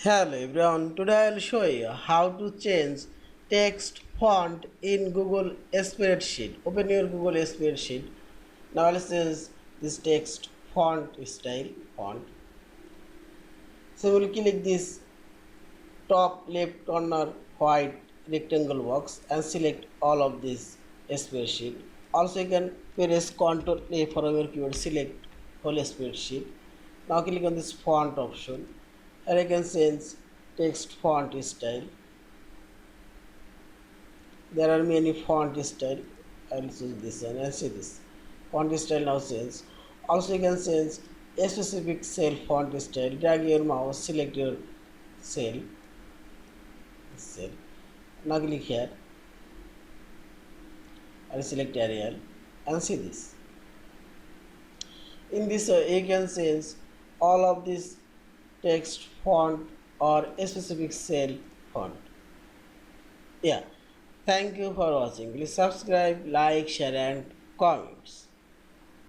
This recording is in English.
Hello everyone, today I will show you how to change text font in Google Spreadsheet. Open your Google Spreadsheet. Now let's change this text font. So we'll click this top left corner white rectangle box and select all of this spreadsheet. Also you can press Ctrl A from your keyboard, select whole spreadsheet. Now click on this font option and I can change text font style. There are many font style. I will choose this one and see this font style now change. Also you can change a specific cell font style. Drag your mouse, select your cell. Now click here and select Arial and see this. In this you can change all of this text font or a specific cell font. Yeah. Thank you for watching. Please subscribe, like, share and comments.